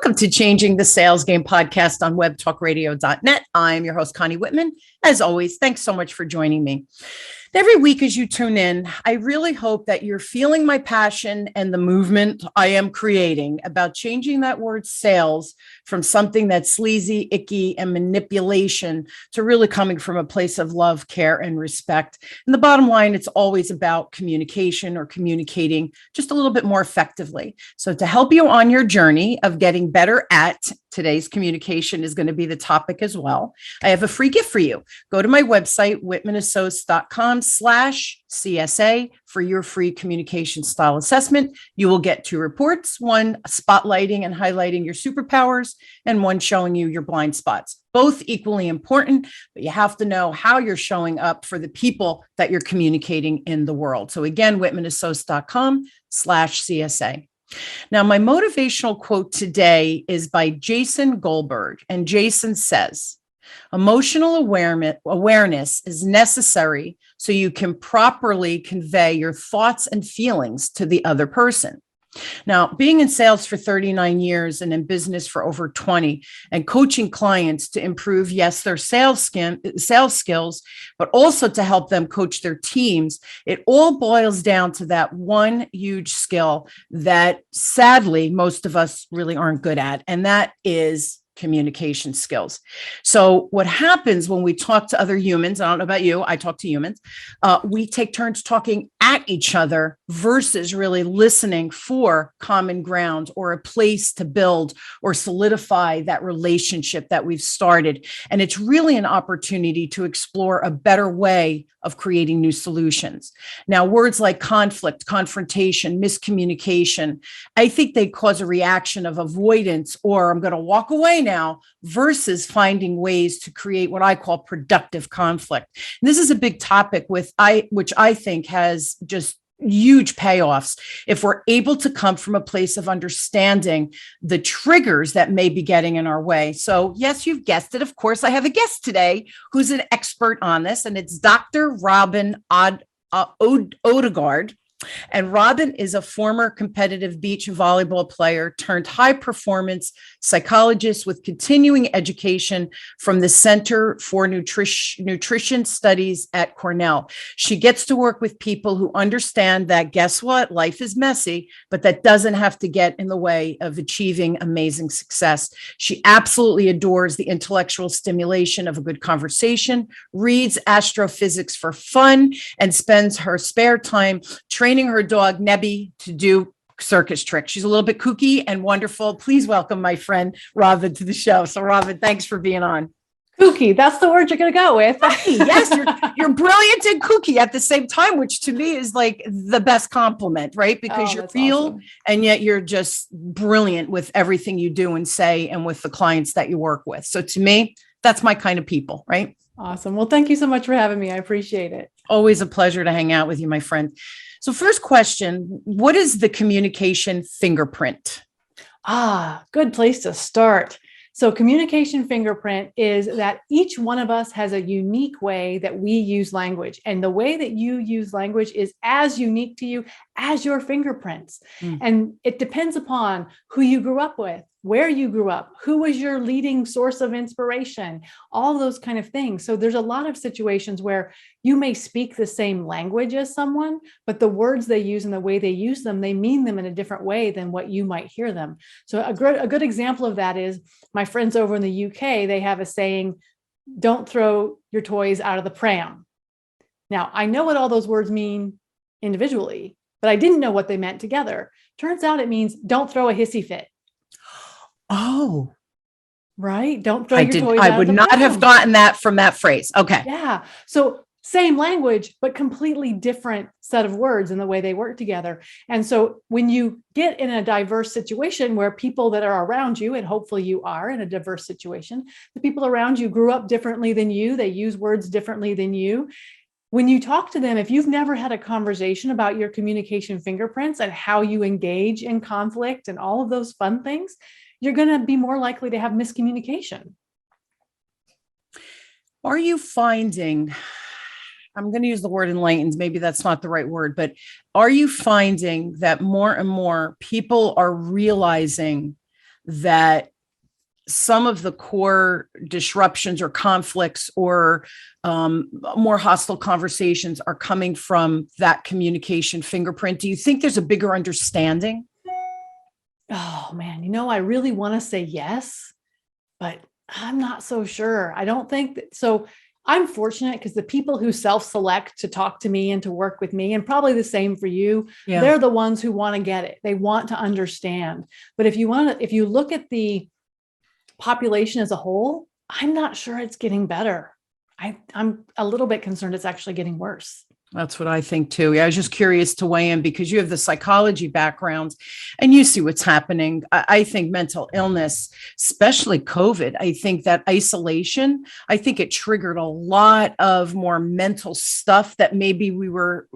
Welcome to Changing the Sales Game podcast on webtalkradio.net. I'm your host, Connie Whitman. As always, thanks so much for joining me. Every week as you tune in, I really hope that you're feeling my passion and the movement I am creating about changing that word sales from something that's sleazy, icky, and manipulation to really coming from a place of love, care, and respect. And the bottom line, it's always about communication or communicating just a little bit more effectively. So to help you on your journey of getting better at today's communication is going to be the topic as well. I have a free gift for you. Go to my website, whitmanassociates.com/CSA for your free communication style assessment. You will get 2 reports, one spotlighting and highlighting your superpowers and one showing you your blind spots. Both equally important, but you have to know how you're showing up for the people that you're communicating in the world. So again, whitmanassociates.com/CSA. Now, my motivational quote today is by Jason Goldberg, and Jason says, emotional awareness is necessary so you can properly convey your thoughts and feelings to the other person. Now, being in sales for 39 years and in business for over 20 and coaching clients to improve, yes, their sales skills, but also to help them coach their teams, it all boils down to that one huge skill that sadly, most of us really aren't good at, and that is communication skills. So what happens when we talk to other humans, I don't know about you, I talk to humans, we take turns talking at each other versus really listening for common ground or a place to build or solidify that relationship that we've started. And it's really an opportunity to explore a better way of creating new solutions. Now, words like conflict, confrontation, miscommunication, I think they cause a reaction of avoidance or I'm going to walk away now versus finding ways to create what I call productive conflict. And this is a big topic which I think has just huge payoffs if we're able to come from a place of understanding the triggers that may be getting in our way. So yes, you've guessed it. Of course, I have a guest today who's an expert on this, and it's Dr. Robin Odegaard. And Robin is a former competitive beach volleyball player turned high performance psychologist with continuing education from the Center for Nutrition Studies at Cornell. She gets to work with people who understand that, guess what? Life is messy, but that doesn't have to get in the way of achieving amazing success. She absolutely adores the intellectual stimulation of a good conversation, reads astrophysics for fun, and spends her spare time training her dog Nebby to do circus tricks. She's a little bit kooky and wonderful. Please welcome my friend Robin to the show. So Robin, thanks for being on. Kooky, that's the word you're going to go with. Yes, you're brilliant and kooky at the same time, which to me is like the best compliment, right? Because you're real awesome. And yet you're just brilliant with everything you do and say and with the clients that you work with. So to me, that's my kind of people, right? Awesome. Well, thank you so much for having me. I appreciate it. Always a pleasure to hang out with you, my friend. So first question, what is the communication fingerprint? Good place to start. So communication fingerprint is that each one of us has a unique way that we use language. And the way that you use language is as unique to you as your fingerprints. And it depends upon who you grew up with, where you grew up, who was your leading source of inspiration, all those kind of things. So there's a lot of situations where you may speak the same language as someone, but the words they use and the way they use them, they mean them in a different way than what you might hear them. So a good example of that is my friends over in the UK, they have a saying, don't throw your toys out of the pram. Now, I know what all those words mean individually, but I didn't know what they meant together. Turns out it means don't throw a hissy fit. Oh, right. Don't throw your toys out of the pram. I would not have gotten that from that phrase. Okay. Yeah. So same language, but completely different set of words in the way they work together. And so when you get in a diverse situation where people that are around you, and hopefully you are in a diverse situation, the people around you grew up differently than you, they use words differently than you. When you talk to them, if you've never had a conversation about your communication fingerprints and how you engage in conflict and all of those fun things, you're going to be more likely to have miscommunication. Are you finding, I'm going to use the word enlightened, maybe that's not the right word, but are you finding that more and more people are realizing that some of the core disruptions or conflicts or more hostile conversations are coming from that communication fingerprint? Do you think there's a bigger understanding? Oh man, I really want to say yes, but I'm not so sure. I don't think that. So I'm fortunate because the people who self-select to talk to me and to work with me, and probably the same for you, they're the ones who want to get it. They want to understand. But if you look at the population as a whole, I'm not sure it's getting better. I'm a little bit concerned it's actually getting worse. That's what I think too. Yeah, I was just curious to weigh in because you have the psychology background and you see what's happening. I think mental illness, especially COVID, I think that isolation, I think it triggered a lot of more mental stuff that maybe we were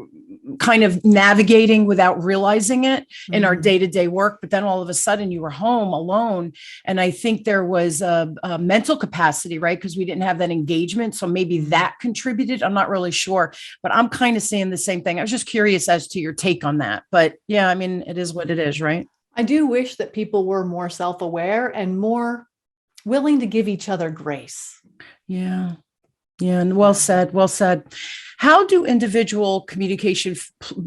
kind of navigating without realizing it in our day-to-day work. But then all of a sudden you were home alone. And I think there was a mental capacity, right? Because we didn't have that engagement. So maybe that contributed. I'm not really sure, but I'm kind of saying the same thing. I was just curious as to your take on that. But yeah, I mean, it is what it is, right? I do wish that people were more self-aware and more willing to give each other grace. Yeah. Yeah. And well said. Well said. How do individual communication,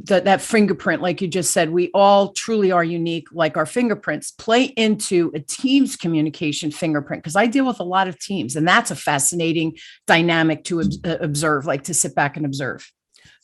that fingerprint, like you just said, we all truly are unique, like our fingerprints, play into a team's communication fingerprint? Because I deal with a lot of teams, and that's a fascinating dynamic to observe, like to sit back and observe.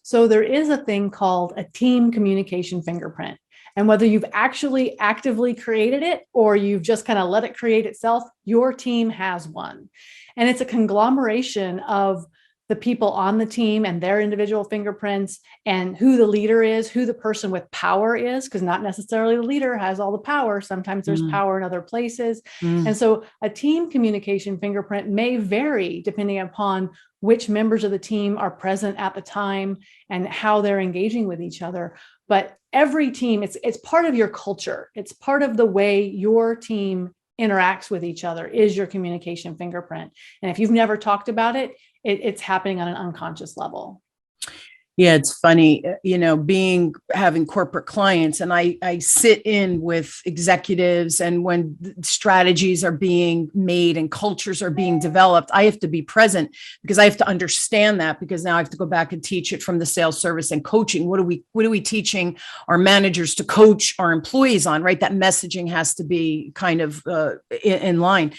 So there is a thing called a team communication fingerprint. And whether you've actually actively created it or you've just kind of let it create itself, your team has one. And it's a conglomeration of the people on the team and their individual fingerprints and who the leader is, who the person with power is, because not necessarily the leader has all the power. Sometimes there's power in other places. And so a team communication fingerprint may vary depending upon which members of the team are present at the time and how they're engaging with each other. But every team, it's part of your culture. It's part of the way your team interacts with each other is your communication fingerprint. And if you've never talked about it, it's happening on an unconscious level. Yeah, it's funny, having corporate clients, and I sit in with executives, and when strategies are being made and cultures are being developed, I have to be present because I have to understand that, because now I have to go back and teach it from the sales, service, and coaching. What are we teaching our managers to coach our employees on, right? That messaging has to be kind of in line.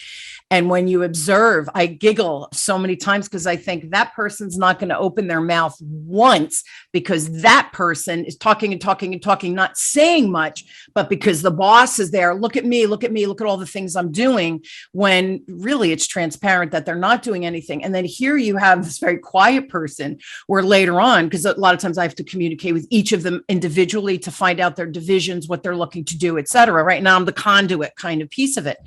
And when you observe, I giggle so many times because I think that person's not going to open their mouth once because that person is talking and talking and talking, not saying much, but because the boss is there. Look at me, look at me, look at all the things I'm doing, when really it's transparent that they're not doing anything. And then here you have this very quiet person where later on, because a lot of times I have to communicate with each of them individually to find out their divisions, what they're looking to do, et cetera. Right now I'm the conduit kind of piece of it.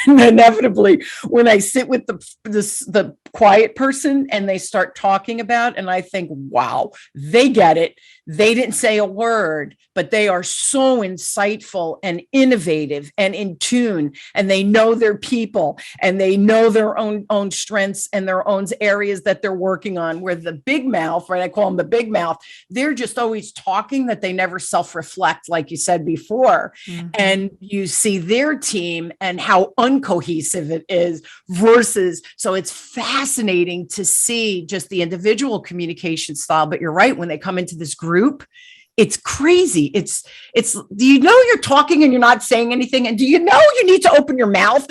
And inevitably, when I sit with the quiet person and they start talking about, and I think, wow, they get it. They didn't say a word, but they are so insightful and innovative and in tune, and they know their people and they know their own strengths and their own areas that they're working on. Where the big mouth, right? I call them the big mouth. They're just always talking, that they never self-reflect, like you said before. And you see their team and how uncohesive it is versus, so it's fascinating to see just the individual communication style. But you're right, when they come into this group, it's crazy. It's, do you know you're talking and you're not saying anything? And do you know you need to open your mouth?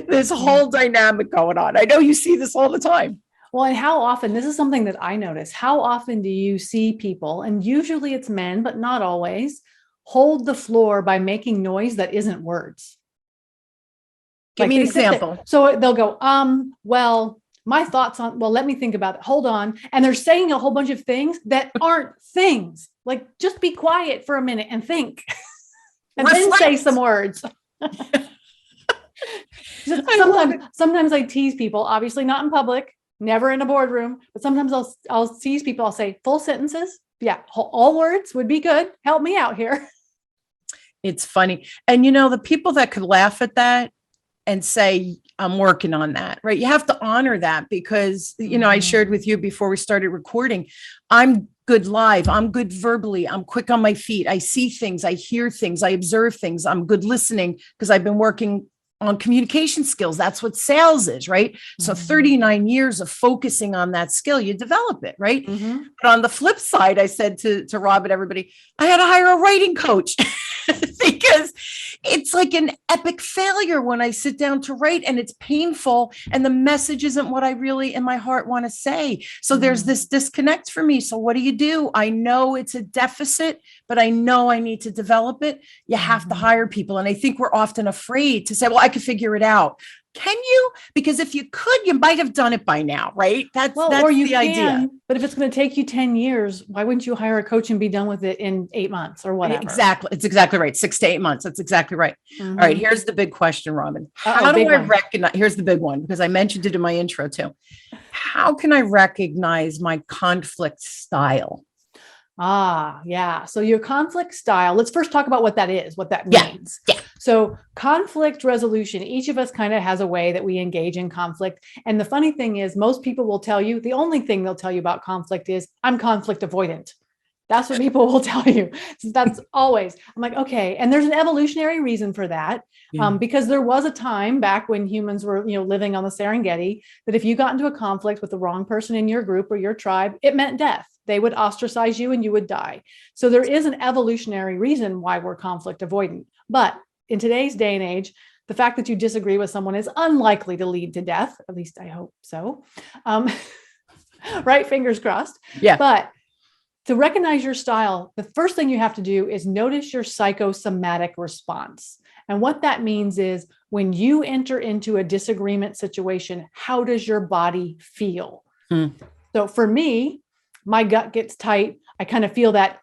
This whole dynamic going on. I know you see this all the time. Well, and how often, this is something that I notice, how often do you see people, and usually it's men, but not always, hold the floor by making noise that isn't words? Give me an example. So they'll go, well, my thoughts on, well, let me think about it. Hold on. And they're saying a whole bunch of things that aren't things. Like, just be quiet for a minute and think, and then say some words. Sometimes I tease people, obviously not in public, never in a boardroom, but sometimes I'll tease people. I'll say full sentences. Yeah. All words would be good. Help me out here. It's funny. And the people that could laugh at that and say, I'm working on that, right? You have to honor that because, I shared with you before we started recording, I'm good live. I'm good verbally. I'm quick on my feet. I see things. I hear things. I observe things. I'm good listening because I've been working on communication skills. That's what sales is, right? So 39 years of focusing on that skill, you develop it, right? But on the flip side, I said to Robin, everybody, I had to hire a writing coach because it's like an epic failure when I sit down to write and it's painful and the message isn't what I really in my heart want to say. So there's this disconnect for me. So what do? I know it's a deficit, but I know I need to develop it. You have to hire people. And I think we're often afraid to say, well, I could figure it out. Can you? Because if you could, you might have done it by now, right? That's or you the can, idea. But if it's going to take you 10 years, why wouldn't you hire a coach and be done with it in 8 months or whatever? Exactly. It's exactly right. 6 to 8 months. That's exactly right. All right. Here's the big question, Robin. How do I recognize? Here's the big one, because I mentioned it in my intro too. How can I recognize my conflict style? Yeah. So your conflict style, let's first talk about what that is, what that means. Yeah. So conflict resolution, each of us kind of has a way that we engage in conflict. And the funny thing is, most people will tell you, the only thing they'll tell you about conflict is, I'm conflict avoidant. That's what people will tell you. So that's always, I'm like, okay. And there's an evolutionary reason for that. Because there was a time back when humans were, living on the Serengeti, that if you got into a conflict with the wrong person in your group or your tribe, it meant death. They would ostracize you and you would die. So there is an evolutionary reason why we're conflict avoidant. But in today's day and age, the fact that you disagree with someone is unlikely to lead to death. At least I hope so. Right? Fingers crossed. Yeah. But to recognize your style, the first thing you have to do is notice your psychosomatic response. And what that means is, when you enter into a disagreement situation, how does your body feel? So for me, my gut gets tight. I kind of feel that,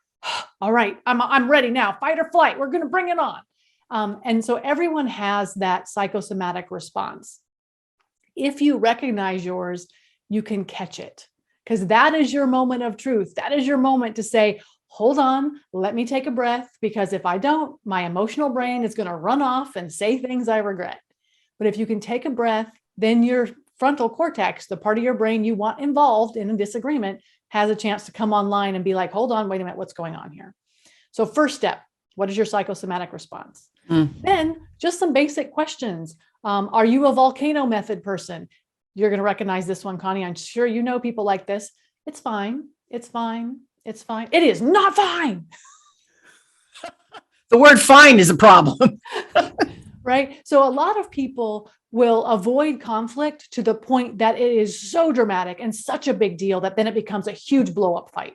all right, I'm ready now. Fight or flight. We're going to bring it on. And so everyone has that psychosomatic response. If you recognize yours, you can catch it, because that is your moment of truth. That is your moment to say, hold on, let me take a breath, because if I don't, my emotional brain is going to run off and say things I regret. But if you can take a breath, then your frontal cortex, the part of your brain you want involved in a disagreement, has a chance to come online and be like, hold on, wait a minute, what's going on here? So first step, what is your psychosomatic response? Then just some basic questions. Are you a volcano method person? You're going to recognize this one, Connie. I'm sure you know people like this. It's fine. It's fine. It's fine. It is not fine. The word fine is a problem. Right? So a lot of people will avoid conflict to the point that it is so dramatic and such a big deal that then it becomes a huge blow up fight.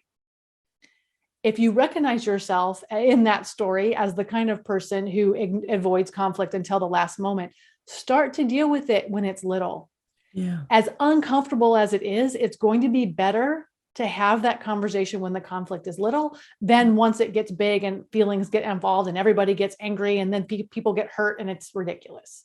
If you recognize yourself in that story as the kind of person who avoids conflict until the last moment, start to deal with it when it's little. Yeah. As uncomfortable as it is, it's going to be better to have that conversation when the conflict is little than once it gets big and feelings get involved and everybody gets angry and then people get hurt and it's ridiculous.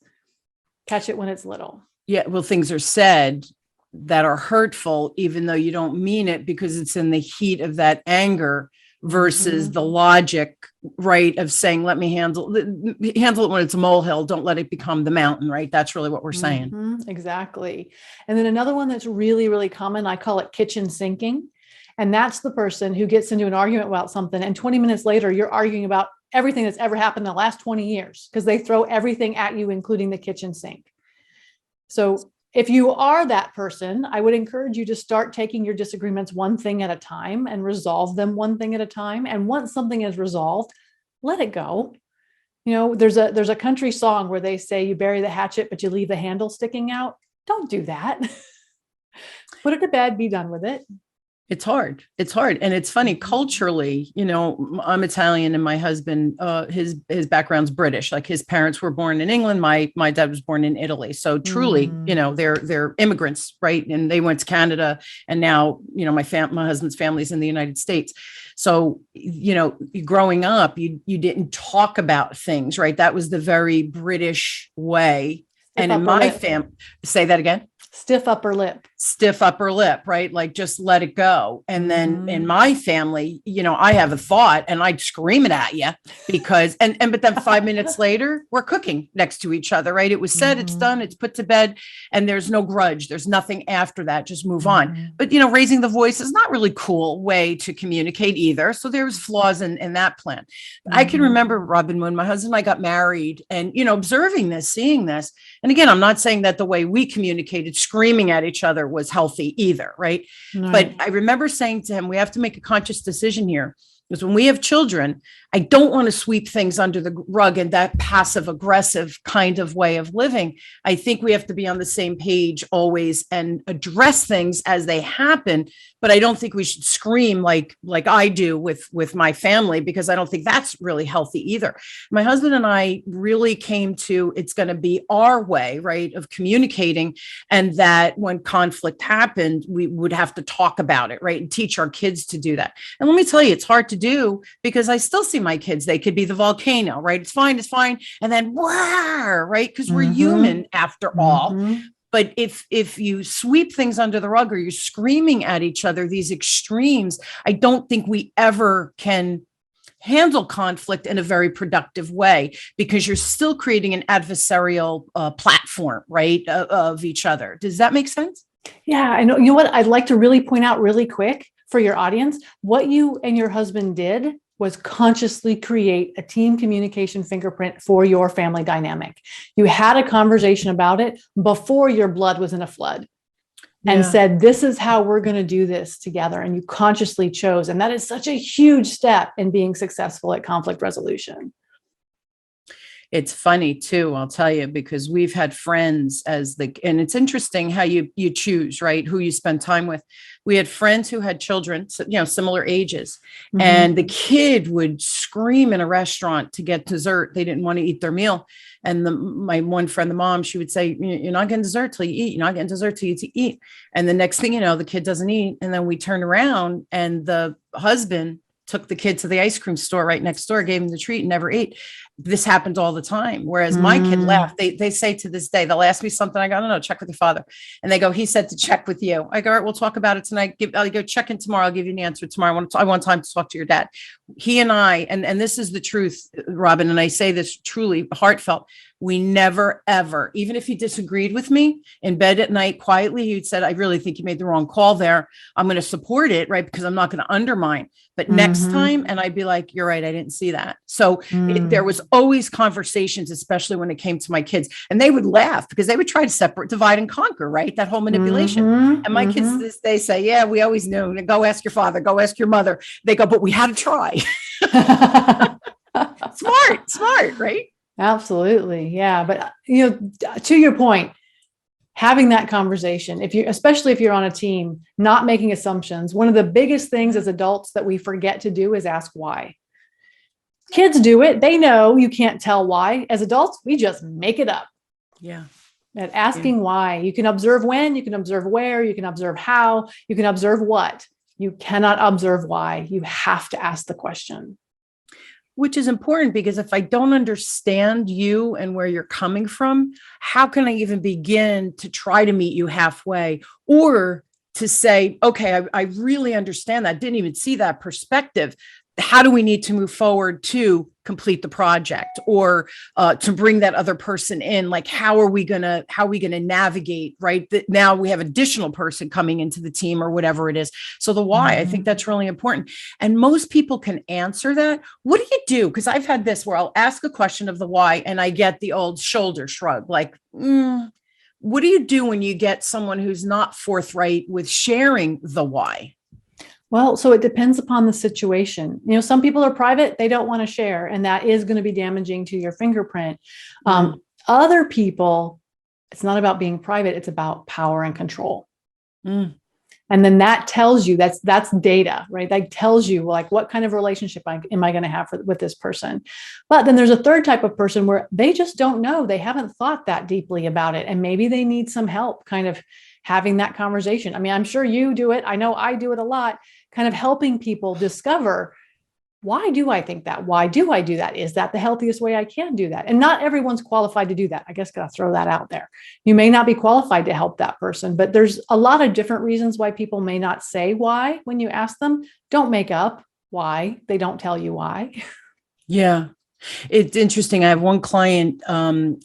Catch it when it's little. Yeah. Well, things are said that are hurtful, even though you don't mean it, because it's in the heat of that anger versus the logic, right, of saying, let me handle it when it's a molehill. Don't let it become the mountain, right? That's really what we're saying. Exactly. And then another one that's really, really common, I call it kitchen sinking. And that's the person who gets into an argument about something, and 20 minutes later, you're arguing about everything that's ever happened in the last 20 years, because they throw everything at you, including the kitchen sink. So if you are that person, I would encourage you to start taking your disagreements one thing at a time and resolve them one thing at a time. And once something is resolved, let it go. There's a country song where they say you bury the hatchet, but you leave the handle sticking out. Don't do that. Put it to bed, be done with it. It's hard. And it's funny, culturally, I'm Italian and my husband, his background's British. Like, his parents were born in England. My dad was born in Italy. So truly, they're immigrants, right? And they went to Canada, and now, my husband's family's in the United States. So, growing up, you didn't talk about things, right? That was the very British way. And in my family, say that again. Stiff upper lip. stiff upper lip, right? Like just let it go. And then in my family, I have a thought and I'd scream it at you because, but then 5 minutes later, we're cooking next to each other, right? It was said, it's done, it's put to bed, and there's no grudge. There's nothing after that. Just move on. But, raising the voice is not really cool way to communicate either. So there's flaws in that plan. I can remember, Robin, when my husband and I got married and, observing this, seeing this. And again, I'm not saying that the way we communicated, screaming at each other, was healthy either, right? But I remember saying to him, we have to make a conscious decision here. Because when we have children, I don't want to sweep things under the rug in that passive aggressive kind of way of living. I think we have to be on the same page always and address things as they happen. But I don't think we should scream like I do with my family, because I don't think that's really healthy either. My husband and I really came to, it's going to be our way, right, of communicating. And that when conflict happened, we would have to talk about it, right, and teach our kids to do that. And let me tell you, it's hard to do because I still see my kids. They could be the volcano, right? It's fine. And then, wow, right? Because we're human after all. But if you sweep things under the rug or you're screaming at each other, these extremes, I don't think we ever can handle conflict in a very productive way, because you're still creating an adversarial platform, right, of each other. Does that make sense? Yeah, I know. You know what? I'd like to really point out really quick for your audience, what you and your husband did was consciously create a team communication fingerprint for your family dynamic. You had a conversation about it before your blood was in a flood and said, this is how we're going to do this together. And you consciously chose. And that is such a huge step in being successful at conflict resolution. It's funny too, I'll tell you, because we've had friends and it's interesting how you choose, right, who you spend time with. We had friends who had children, similar ages, and the kid would scream in a restaurant to get dessert. They didn't want to eat their meal. And my one friend, the mom, she would say, you're not getting dessert till you eat. You're not getting dessert till you eat. And the next thing you know, the kid doesn't eat. And then we turn around and the husband took the kid to the ice cream store right next door, gave him the treat and never ate. This happened all the time. Whereas my kid laughed. They say to this day, they'll ask me something. I go, no, check with your father. And they go, he said to check with you. I go, all right, we'll talk about it tonight. I'll go check in tomorrow. I'll give you an answer tomorrow. I want time to talk to your dad. He and I, and this is the truth, Robin, and I say this truly heartfelt. We never, ever, even if he disagreed with me in bed at night quietly, he'd said, I really think you made the wrong call there. I'm going to support it, right? Because I'm not going to undermine. But next time, and I'd be like, you're right, I didn't see that. So there was always conversations, especially when it came to my kids. And they would laugh because they would try to divide and conquer, right? That whole manipulation. And my kids, they say, yeah, we always knew. Go ask your father, go ask your mother. They go, but we had to try. Smart, right? Absolutely. Yeah. But, to your point, having that conversation, especially if you're on a team, not making assumptions. One of the biggest things as adults that we forget to do is ask why. Kids do it. They know you can't tell why. As adults, we just make it up. Yeah. And asking why. You can observe when, you can observe where, you can observe how, you can observe what. You cannot observe why. You have to ask the question. Which is important, because if I don't understand you and where you're coming from, how can I even begin to try to meet you halfway, or to say, okay, I really understand that. Didn't even see that perspective. How do we need to move forward to complete the project, or to bring that other person in? Like, how are we gonna navigate, right? That now we have additional person coming into the team or whatever it is. So the why, I think that's really important. And most people can answer that. What do you do? Because I've had this where I'll ask a question of the why and I get the old shoulder shrug, like, what do you do when you get someone who's not forthright with sharing the why? Well, so it depends upon the situation. Some people are private, they don't want to share, and that is going to be damaging to your fingerprint. Other people, it's not about being private, it's about power and control. And then that tells you, that's data, right? That tells you, like, what kind of relationship am I going to have with this person? But then there's a third type of person where they just don't know. They haven't thought that deeply about it. And maybe they need some help kind of having that conversation. I mean, I'm sure you do it. I know I do it a lot, kind of helping people discover why do I think that? Why do I do that? Is that the healthiest way I can do that? And not everyone's qualified to do that. I guess gotta throw that out there. You may not be qualified to help that person, but there's a lot of different reasons why people may not say why when you ask them. Don't make up why they don't tell you why. Yeah. It's interesting. I have one client,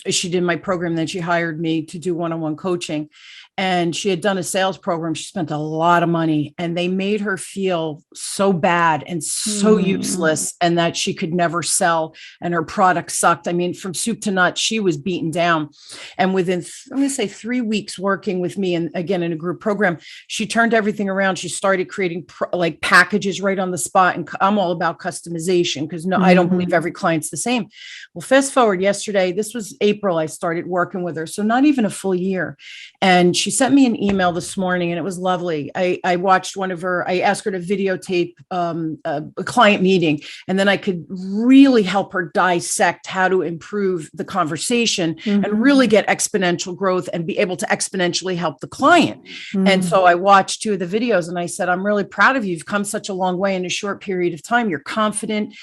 she did my program, then she hired me to do one-on-one coaching, and she had done a sales program. She spent a lot of money, and they made her feel so bad and so useless, and that she could never sell, and her product sucked. I mean, from soup to nuts, she was beaten down. And within, I'm going to say 3 weeks working with me, and again, in a group program, she turned everything around. She started creating like packages right on the spot. And I'm all about customization because I don't believe every client's the same. Well, fast forward yesterday, this was April, I started working with her. So not even a full year. And she sent me an email this morning, and it was lovely. I watched one of her, I asked her to videotape a client meeting, and then I could really help her dissect how to improve the conversation and really get exponential growth and be able to exponentially help the client. And so I watched 2 of the videos, and I said, I'm really proud of you. You've come such a long way in a short period of time. You're confident,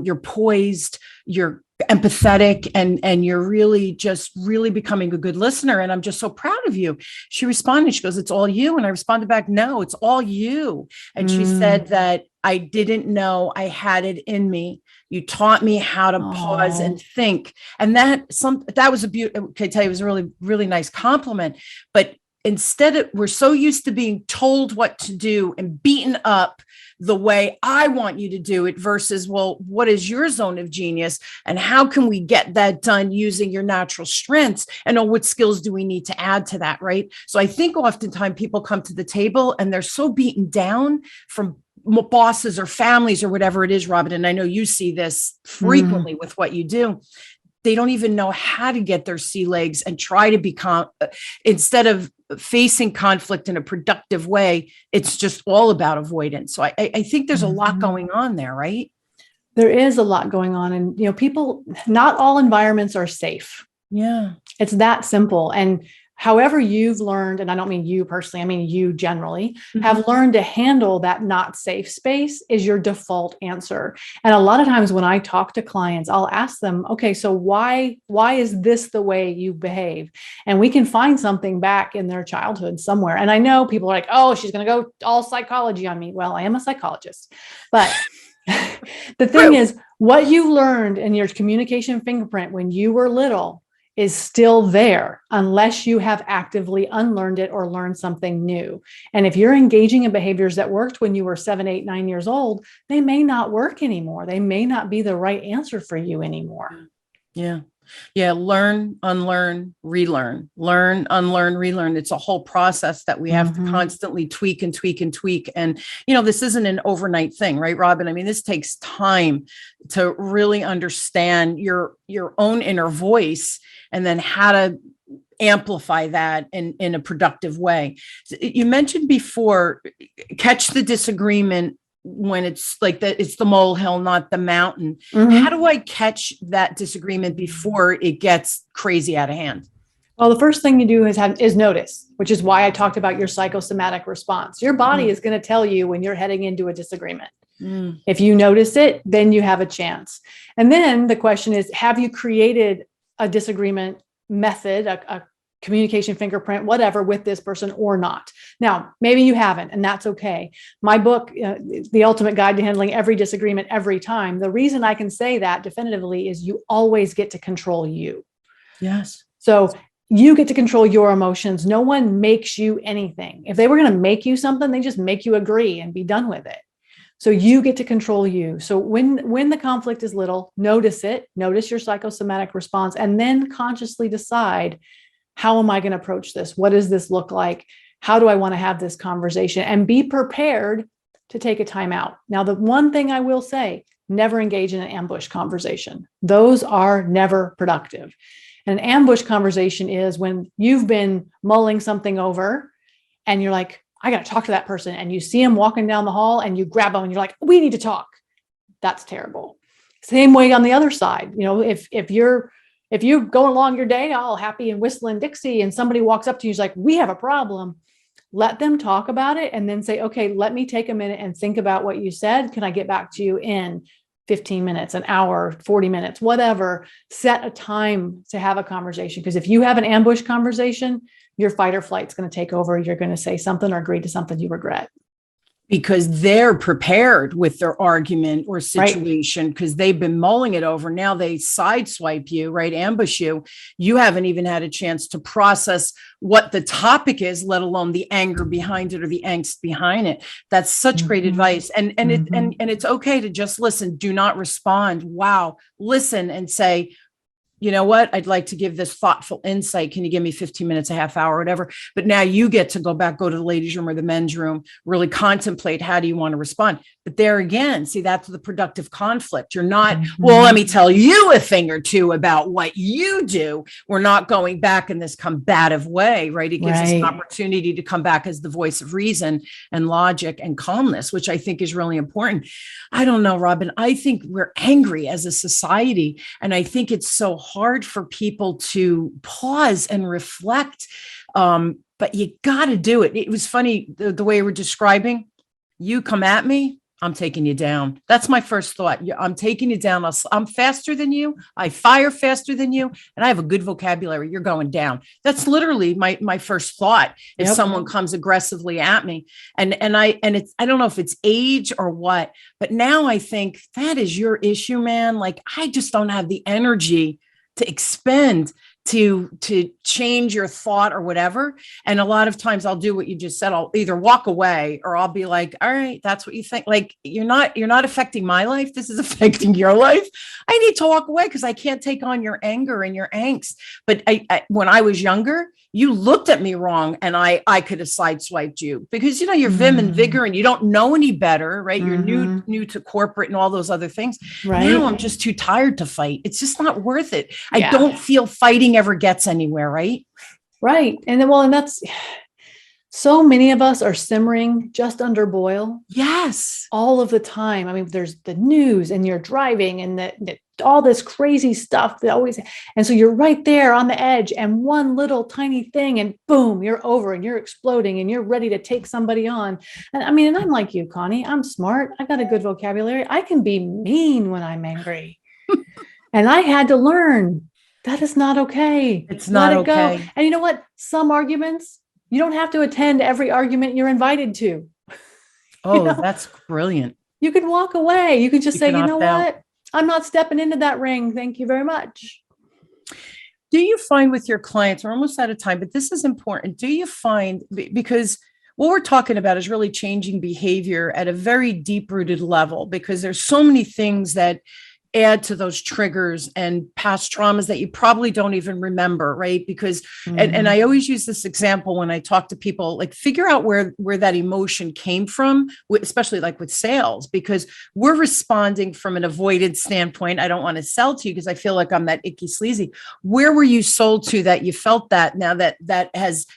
you're poised, you're empathetic, and you're really becoming a good listener. And I'm just so proud of you. She responded, she goes, it's all you. And I responded back, no, it's all you. And she said that I didn't know I had it in me. You taught me how to pause and think. And that was a beautiful, can I tell you, it was a really, really nice compliment. But instead, we're so used to being told what to do and beaten up the way I want you to do it versus, well, what is your zone of genius and how can we get that done using your natural strengths, and what skills do we need to add to that, right? So I think oftentimes people come to the table and they're so beaten down from bosses or families or whatever it is, Robyn, and I know you see this frequently with what you do. They don't even know how to get their sea legs and try to become, instead of facing conflict in a productive way, it's just all about avoidance. So I think there's a lot going on there, right? There is a lot going on. And, people, not all environments are safe. Yeah. It's that simple. And however you've learned, and I don't mean you personally, I mean you generally have learned to handle that not safe space is your default answer. And a lot of times when I talk to clients, I'll ask them, okay, so why is this the way you behave? And we can find something back in their childhood somewhere. And I know people are like, oh, she's going to go all psychology on me. Well, I am a psychologist, but the thing is, what you learned in your communication fingerprint when you were little is still there unless you have actively unlearned it or learned something new. And if you're engaging in behaviors that worked when you were 7, 8, 9 years old, they may not work anymore. They may not be the right answer for you anymore. Yeah. Yeah. Learn, unlearn, relearn, learn, unlearn, relearn. It's a whole process that we have to constantly tweak and tweak and tweak. And, this isn't an overnight thing, right, Robyn? I mean, this takes time to really understand your own inner voice and then how to amplify that in a productive way. You mentioned before, catch the disagreement when it's like that, it's the molehill, not the mountain. How do I catch that disagreement before it gets crazy out of hand? Well, the first thing you do is notice, which is why I talked about your psychosomatic response. Your body is going to tell you when you're heading into a disagreement. If you notice it, then you have a chance. And then the question is, have you created a disagreement method, a communication fingerprint, whatever, with this person or not? Now, maybe you haven't, and that's okay. My book, The Ultimate Guide to Handling Every Disagreement Every Time, the reason I can say that definitively is you always get to control you. Yes. So you get to control your emotions. No one makes you anything. If they were going to make you something, they just make you agree and be done with it. So you get to control you. So when the conflict is little, notice it, notice your psychosomatic response, and then consciously decide, how am I going to approach this? What does this look like? How do I want to have this conversation? And be prepared to take a time out. Now, the one thing I will say, never engage in an ambush conversation. Those are never productive. And an ambush conversation is when you've been mulling something over and you're like, I got to talk to that person. And you see them walking down the hall and you grab them and you're like, we need to talk. That's terrible. Same way on the other side. If you go along your day all happy and whistling Dixie and somebody walks up to you, is like, we have a problem. let them talk about it and then say, okay, let me take a minute and think about what you said. Can I get back to you in 15 minutes, an hour, 40 minutes, whatever? Set a time to have a conversation. Because if you have an ambush conversation, your fight or flight is going to take over. You're going to say something or agree to something you regret. Because they're prepared with their argument or situation, because they've been mulling it over. Now they sideswipe you, right? Ambush you. You haven't even had a chance to process what the topic is, let alone the anger behind it or the angst behind it. That's such great advice. And it's okay to just listen. Do not respond. Wow. Listen and say, you know what? I'd like to give this thoughtful insight. Can you give me 15 minutes, a half hour, whatever? But now you get to go to the ladies' room or the men's room, really contemplate, how do you want to respond? But there again, see, that's the productive conflict. You're not, well, let me tell you a thing or two about what you do. We're not going back in this combative way, right? It gives us an opportunity to come back as the voice of reason and logic and calmness, which I think is really important. I don't know, Robin, I think we're angry as a society. And I think it's so hard for people to pause and reflect. But you got to do it. It was funny, the way we're describing, you come at me, I'm taking you down. That's my first thought. I'm taking you down. I'm faster than you. I fire faster than you. And I have a good vocabulary. You're going down. That's literally my first thought if someone comes aggressively at me. I don't know if it's age or what, but now I think that is your issue, man. Like, I just don't have the energy to expend to change your thought or whatever. And a lot of times I'll do what you just said. I'll either walk away or I'll be like, all right, that's what you think. Like, you're not affecting my life. This is affecting your life. I need to walk away because I can't take on your anger and your angst. But when I was younger, you looked at me wrong and I could have sideswiped you because, you're vim and vigor and you don't know any better, right? You're new to corporate and all those other things. Right. Now I'm just too tired to fight. It's just not worth it. I don't feel fighting ever gets anywhere, right? Right. And then, and that's, so many of us are simmering just under boil. Yes. All of the time. I mean, there's the news and you're driving and all this crazy stuff that always, and so you're right there on the edge and one little tiny thing and boom, you're over and you're exploding and you're ready to take somebody on. And I mean, and I'm like you, Connie, I'm smart. I got a good vocabulary. I can be mean when I'm angry. And I had to learn that is not okay. It's not Let it okay. go. And you know what? Some arguments, you don't have to attend every argument you're invited to. Oh, that's brilliant. You could walk away. You could just say, you know out. what? I'm not stepping into that ring. Thank you very much. Do you find with your clients, we're almost out of time, but this is important. Do you find, because what we're talking about is really changing behavior at a very deep rooted level, because there's so many things that add to those triggers and past traumas that you probably don't even remember, right? Because, and I always use this example when I talk to people, like, figure out where that emotion came from, especially like with sales, because we're responding from an avoidance standpoint. I don't want to sell to you because I feel like I'm that icky sleazy. Where were you sold to that you felt that now that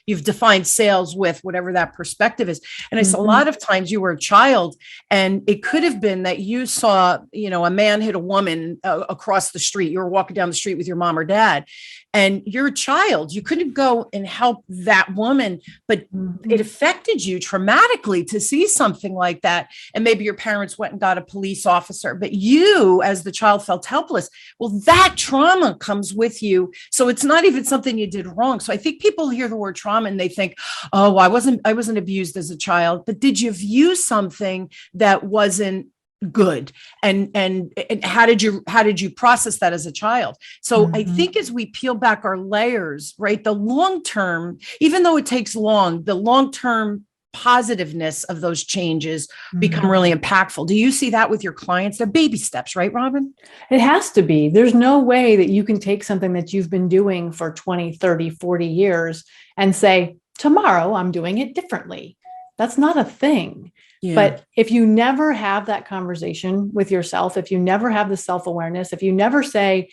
you've defined sales with whatever that perspective is? And I said, a lot of times you were a child and it could have been that you saw, a man hit a woman across the street. You were walking down the street with your mom or dad and you're a child. You couldn't go and help that woman, but it affected you traumatically to see something like that. And maybe your parents went and got a police officer, but you as the child felt helpless. Well, that trauma comes with you. So it's not even something you did wrong. So I think people hear the word trauma and they think, oh, I wasn't abused as a child, but did you view something that wasn't good? And how did you process that as a child? So I think as we peel back our layers, right, the long term, even though it takes long, the long term positiveness of those changes become really impactful. Do you see that with your clients? They're baby steps, right, Robin? It has to be. There's no way that you can take something that you've been doing for 20, 30, 40 years and say, tomorrow I'm doing it differently. That's not a thing. Yeah. But if you never have that conversation with yourself, if you never have the self-awareness, if you never say,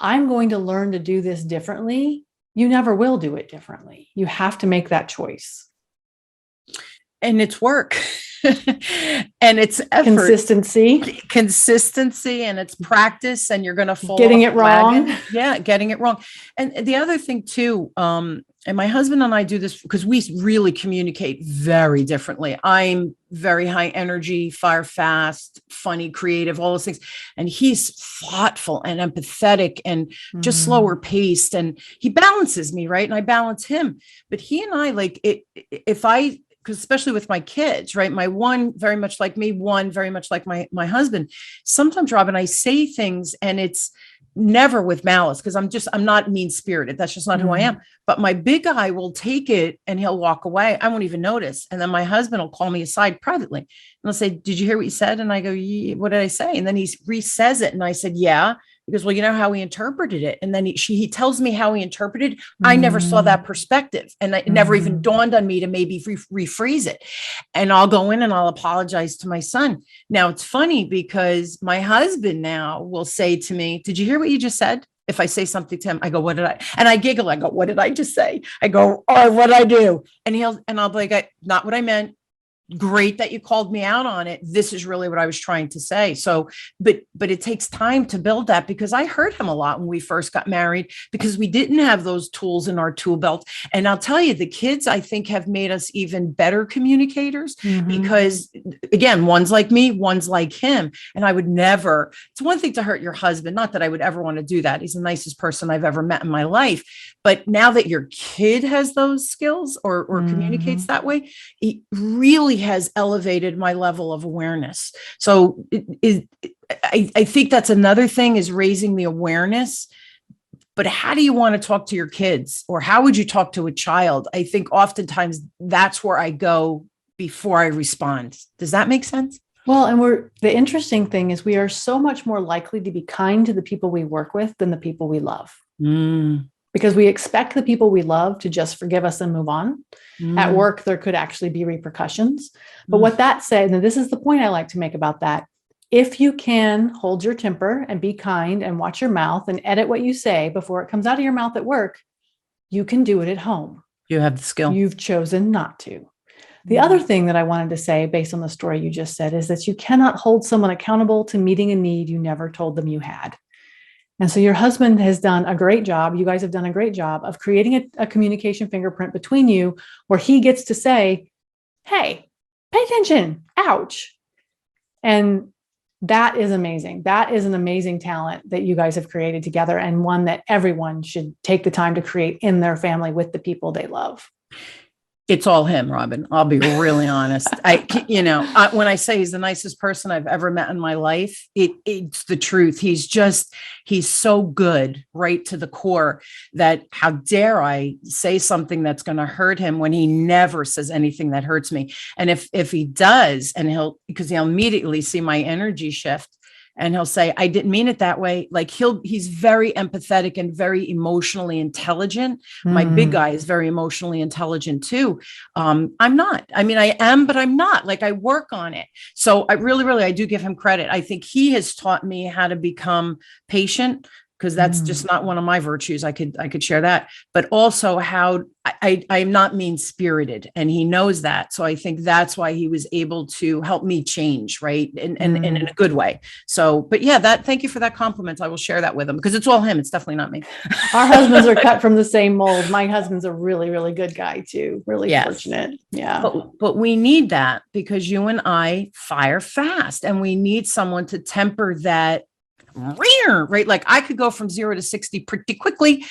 I'm going to learn to do this differently, you never will do it differently. You have to make that choice. And it's work. and it's effort, consistency, and it's practice, and you're going to fall getting off it the wagon. wrong. Yeah, getting it wrong. And the other thing too, and my husband and I do this because we really communicate very differently. I'm very high energy, fire fast, funny, creative, all those things. And he's thoughtful and empathetic and just slower paced. And he balances me, right? And I balance him. But he and I, like it, because especially with my kids, right? My one very much like me, one very much like my husband. Sometimes, Robin, I say things and it's never with malice because I'm not mean spirited. That's just not who I am. But my big guy will take it and he'll walk away. I won't even notice. And then my husband will call me aside privately and he'll say, "Did you hear what you said?" And I go, "Yeah, what did I say?" And then he re-says it. And I said, "Yeah." Because, well, you know how he interpreted it. And then he tells me how he interpreted. I never saw that perspective. And it never even dawned on me to maybe rephrase it. And I'll go in and I'll apologize to my son. Now, it's funny because my husband now will say to me, "Did you hear what you just said?" If I say something to him, I go, "What did I?" And I giggle. I go, "What did I just say?" I go, "Oh, what did I do?" And I'll be like, "Not what I meant. Great that you called me out on it. This is really what I was trying to say." So, but it takes time to build that because I hurt him a lot when we first got married because we didn't have those tools in our tool belt. And I'll tell you, the kids, I think, have made us even better communicators because, again, one's like me, one's like him. And I would never, it's one thing to hurt your husband. Not that I would ever want to do that. He's the nicest person I've ever met in my life. But now that your kid has those skills or communicates that way, it really has elevated my level of awareness. So I think that's another thing is raising the awareness. But how do you want to talk to your kids or how would you talk to a child? I think oftentimes that's where I go before I respond. Does that make sense? Well, and the interesting thing is we are so much more likely to be kind to the people we work with than the people we love. Because we expect the people we love to just forgive us and move on. At work, there could actually be repercussions. But what that said, and this is the point I like to make about that, if you can hold your temper and be kind and watch your mouth and edit what you say before it comes out of your mouth at work, you can do it at home. You have the skill. You've chosen not to. The other thing that I wanted to say based on the story you just said is that you cannot hold someone accountable to meeting a need you never told them you had. And so your husband has done a great job. You guys have done a great job of creating a communication fingerprint between you where he gets to say, "Hey, pay attention. Ouch." And that is amazing. That is an amazing talent that you guys have created together and one that everyone should take the time to create in their family with the people they love. It's all him, Robin. I'll be really honest. When I say he's the nicest person I've ever met in my life, it's the truth. He's so good right to the core that how dare I say something that's going to hurt him when he never says anything that hurts me. And if he does, and because he'll immediately see my energy shift. And he'll say, "I didn't mean it that way." Like he's very empathetic and very emotionally intelligent. My big guy is very emotionally intelligent too. I'm not. I mean, I am, but I'm not. Like I work on it. So I really, I do give him credit. I think he has taught me how to become patient because that's just not one of my virtues. I could share that, but also how I'm not mean spirited and he knows that. So I think that's why he was able to help me change. Right. And in a good way. So, but yeah, thank you for that compliment. I will share that with him because it's all him. It's definitely not me. Our husbands are cut from the same mold. My husband's a really, really good guy too. Really fortunate. Yeah. But we need that because you and I fire fast and we need someone to temper that. Right. Like I could go from 0 to 60 pretty quickly.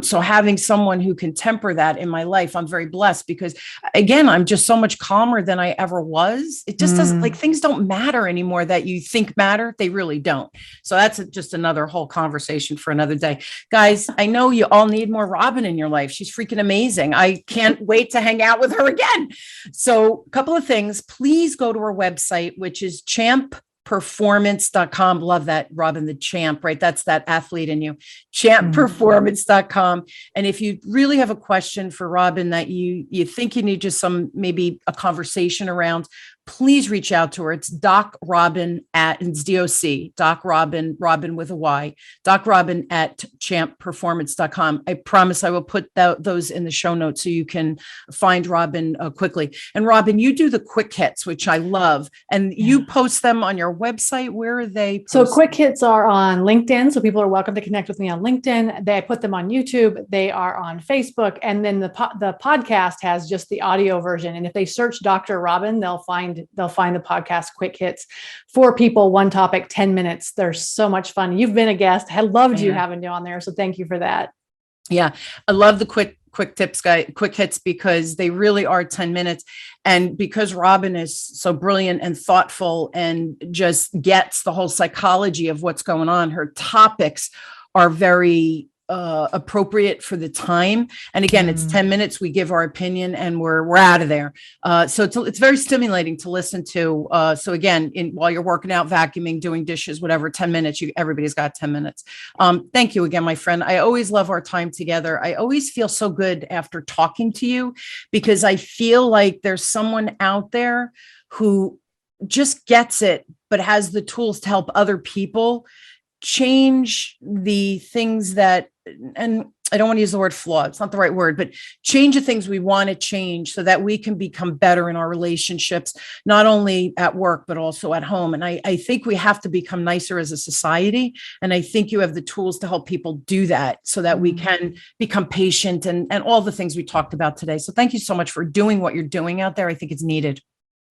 So having someone who can temper that in my life, I'm very blessed because again, I'm just so much calmer than I ever was. It just doesn't like things don't matter anymore that you think matter. They really don't. So that's just another whole conversation for another day. Guys, I know you all need more Robin in your life. She's freaking amazing. I can't wait to hang out with her again. So a couple of things, please go to our website, which is champperformance.com. Love that, Robin, the champ, right? That's that athlete in you, champperformance.com. And if you really have a question for Robin that you think you need just maybe a conversation around, please reach out to her. It's Doc Robyn it's DOC, Doc Robyn, Robyn with a Y, Doc Robyn at champperformance.com. I promise I will put those in the show notes so you can find Robyn quickly. And Robyn, you do the quick hits, which I love. And you post them on your website. Where are they posted? So quick hits are on LinkedIn. So people are welcome to connect with me on LinkedIn. They put them on YouTube. They are on Facebook. And then the podcast has just the audio version. And if they search Dr. Robyn, they'll find the podcast quick hits. 4 people, 1 topic, 10 minutes. They're so much fun. You've been a guest. I loved you having you on there. So thank you for that. Yeah. I love the quick tips, quick hits, because they really are 10 minutes. And because Robyn is so brilliant and thoughtful and just gets the whole psychology of what's going on, her topics are very appropriate for the time. And again, it's 10 minutes. We give our opinion and we're out of there. So it's very stimulating to listen to. So again, while you're working out, vacuuming, doing dishes, whatever, 10 minutes, everybody's got 10 minutes. Thank you again, my friend. I always love our time together. I always feel so good after talking to you, because I feel like there's someone out there who just gets it, but has the tools to help other people change the things that, and I don't want to use the word flaw, it's not the right word, but change the things we want to change so that we can become better in our relationships, not only at work, but also at home. And I think we have to become nicer as a society. And I think you have the tools to help people do that so that we can become patient and all the things we talked about today. So thank you so much for doing what you're doing out there. I think it's needed.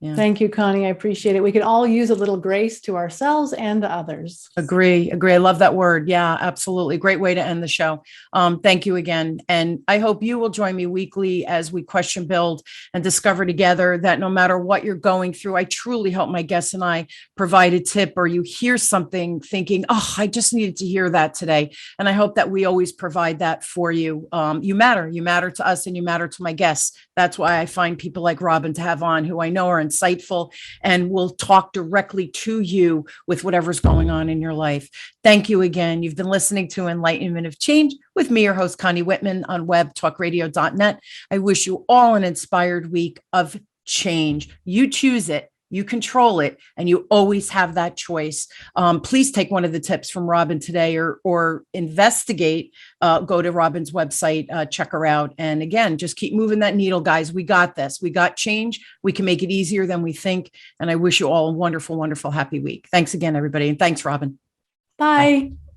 Yeah. Thank you, Connie. I appreciate it. We can all use a little grace to ourselves and to others. Agree. I love that word. Yeah, absolutely. Great way to end the show. Thank you again. And I hope you will join me weekly as we question, build, and discover together that no matter what you're going through, I truly hope my guests and I provide a tip, or you hear something thinking, oh, I just needed to hear that today. And I hope that we always provide that for you. You matter to us, and you matter to my guests. That's why I find people like Robyn to have on, who I know are insightful and will talk directly to you with whatever's going on in your life. Thank you again. You've been listening to Enlightenment of Change with me, your host, Connie Whitman, on webtalkradio.net. I wish you all an inspired week of change. You choose it. You control it, and you always have that choice. Please take one of the tips from Robyn today, or investigate, go to Robyn's website, check her out. And again, just keep moving that needle, guys. We got this. We got change. We can make it easier than we think. And I wish you all a wonderful, wonderful, happy week. Thanks again, everybody. And thanks, Robyn. Bye. Bye.